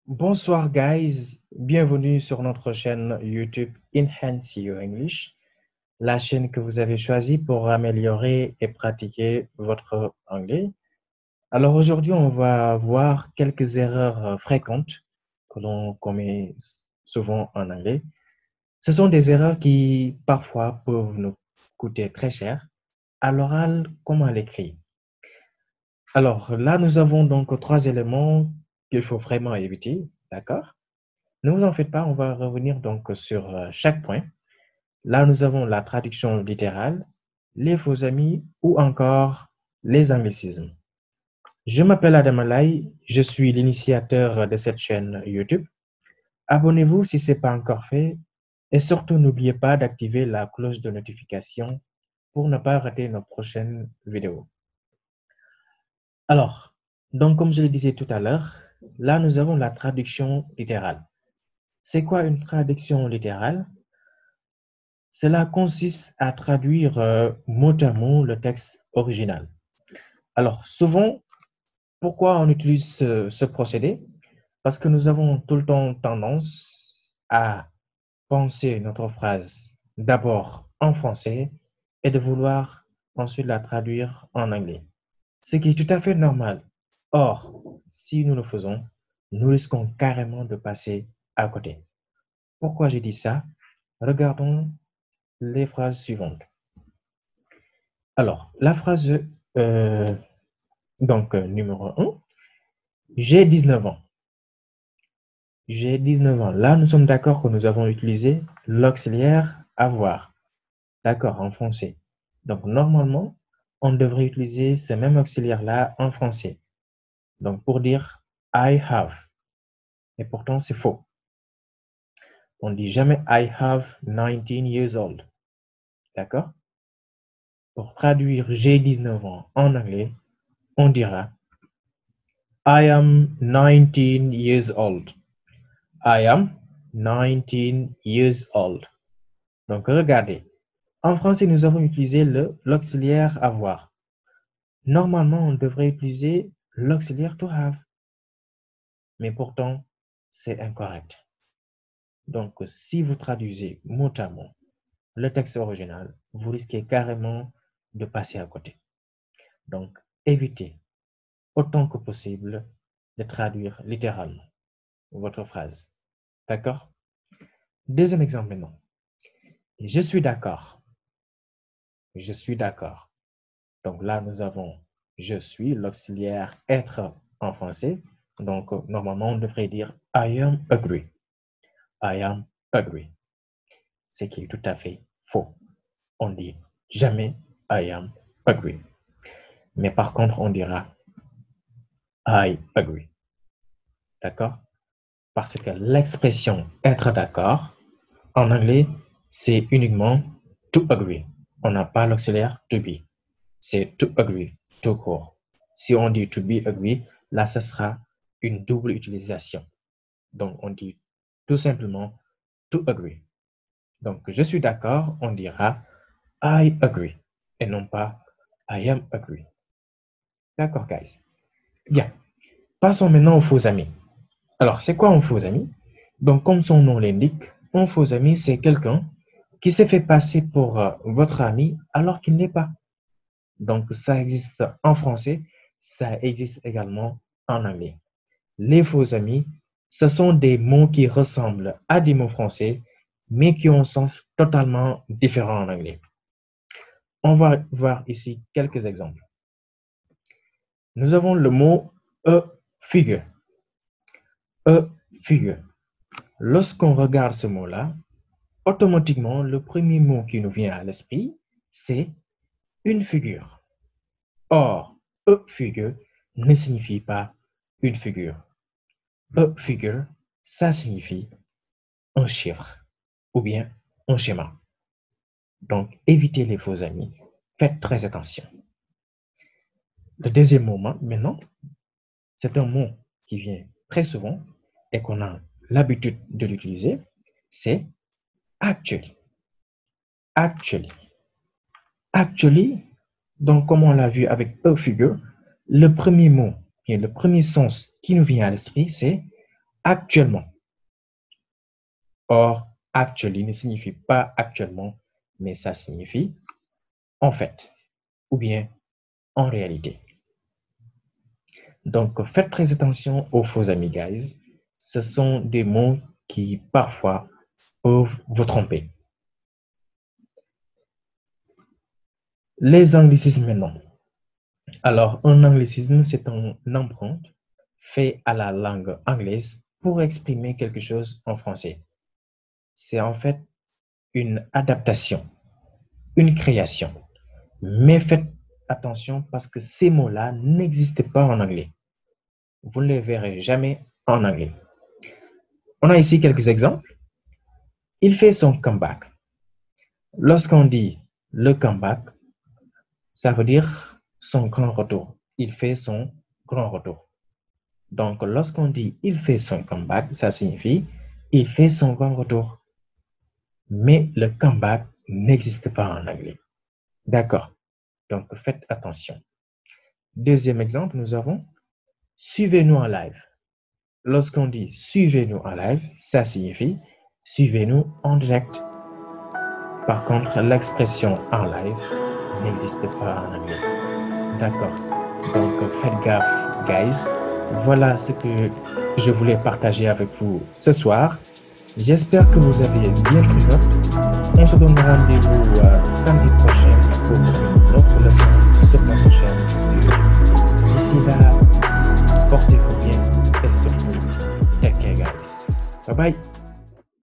Bonsoir guys, bienvenue sur notre chaîne YouTube Enhance Your English, la chaîne que vous avez choisie pour améliorer et pratiquer votre anglais. Alors aujourd'hui, on va voir quelques erreurs fréquentes que l'on commet souvent en anglais. Ce sont des erreurs qui parfois peuvent nous coûter très cher à l'oral comme à l'écrit. Alors là, nous avons donc trois éléments qu'il faut vraiment éviter, d'accord? Ne vous en faites pas, on va revenir donc sur chaque point. Là, nous avons la traduction littérale, les faux amis ou encore les anglicismes. Je m'appelle Adam Alay, je suis l'initiateur de cette chaîne YouTube. Abonnez-vous si ce n'est pas encore fait et surtout n'oubliez pas d'activer la cloche de notification pour ne pas rater nos prochaines vidéos. Alors, donc comme je le disais tout à l'heure, là nous avons la traduction littérale. C'est quoi une traduction littérale? Cela consiste à traduire mot à mot le texte original. Alors, souvent, pourquoi on utilise ce procédé? Parce que nous avons tout le temps tendance à penser notre phrase d'abord en français et de vouloir ensuite la traduire en anglais, ce qui est tout à fait normal. Or, si nous le faisons, nous risquons carrément de passer à côté. Pourquoi j'ai dit ça? Regardons les phrases suivantes. Alors, la phrase numéro 1, j'ai 19 ans. J'ai 19 ans. Là, nous sommes d'accord que nous avons utilisé l'auxiliaire avoir. D'accord, en français. Donc, normalement, on devrait utiliser ce même auxiliaire-là en français. Donc, pour dire I have. Et pourtant, c'est faux. On ne dit jamais I have 19 years old. D'accord? Pour traduire j'ai 19 ans en anglais, on dira I am 19 years old. I am 19 years old. Donc, regardez. En français, nous avons utilisé l'auxiliaire avoir. Normalement, on devrait utiliser l'auxiliaire to have. Mais pourtant, c'est incorrect. Donc, si vous traduisez mot à mot le texte original, vous risquez carrément de passer à côté. Donc, évitez autant que possible de traduire littéralement votre phrase. D'accord? Deuxième exemple maintenant. Je suis d'accord. Je suis d'accord. Donc là, nous avons je suis, l'auxiliaire être en français. Donc, normalement, on devrait dire I am agree. I am agree. Ce qui est tout à fait faux. On dit jamais I am agree. Mais par contre, on dira I agree. D'accord? Parce que l'expression être d'accord, en anglais, c'est uniquement to agree. On n'a pas l'auxiliaire to be. C'est to agree, tout court. Si on dit to be agree, là, ce sera une double utilisation. Donc, on dit tout simplement to agree. Donc, je suis d'accord, on dira I agree et non pas I am agree. D'accord, guys? Bien. Passons maintenant aux faux amis. Alors, c'est quoi un faux ami? Donc, comme son nom l'indique, un faux ami, c'est quelqu'un qui s'est fait passer pour votre ami alors qu'il n'est pas. Donc, ça existe en français, ça existe également en anglais. Les faux amis, ce sont des mots qui ressemblent à des mots français, mais qui ont un sens totalement différent en anglais. On va voir ici quelques exemples. Nous avons le mot a figure. A figure. Lorsqu'on regarde ce mot-là, automatiquement, le premier mot qui nous vient à l'esprit, c'est une figure. Or, a figure ne signifie pas une figure. A figure, ça signifie un chiffre ou bien un schéma. Donc, évitez les faux amis. Faites très attention. Le deuxième mot maintenant, c'est un mot qui vient très souvent et qu'on a l'habitude de l'utiliser, c'est actually. Actually. Actually, donc comme on l'a vu avec a figure, le premier mot et le premier sens qui nous vient à l'esprit, c'est actuellement. Or, actually ne signifie pas actuellement, mais ça signifie en fait ou bien en réalité. Donc, faites très attention aux faux amis, guys. Ce sont des mots qui parfois peuvent vous tromper. Les anglicismes maintenant. Alors, un anglicisme, c'est un emprunt fait à la langue anglaise pour exprimer quelque chose en français. C'est en fait une adaptation, une création. Mais faites attention parce que ces mots-là n'existent pas en anglais. Vous ne les verrez jamais en anglais. On a ici quelques exemples. Il fait son comeback. Lorsqu'on dit le comeback, ça veut dire son grand retour. Il fait son grand retour. Donc, lorsqu'on dit il fait son comeback, ça signifie il fait son grand retour. Mais le comeback n'existe pas en anglais. D'accord. Donc, faites attention. Deuxième exemple, nous avons suivez-nous en live. Lorsqu'on dit suivez-nous en live, ça signifie suivez-nous en direct. Par contre, l'expression en live n'existe pas en anglais. D'accord. Donc, faites gaffe, guys. Voilà ce que je voulais partager avec vous ce soir. J'espère que vous avez bien pris note. On se donne rendez-vous samedi prochain pour une autre leçon sur notre chaîne. D'ici là, portez-vous bien et surtout, take care, guys. Bye bye.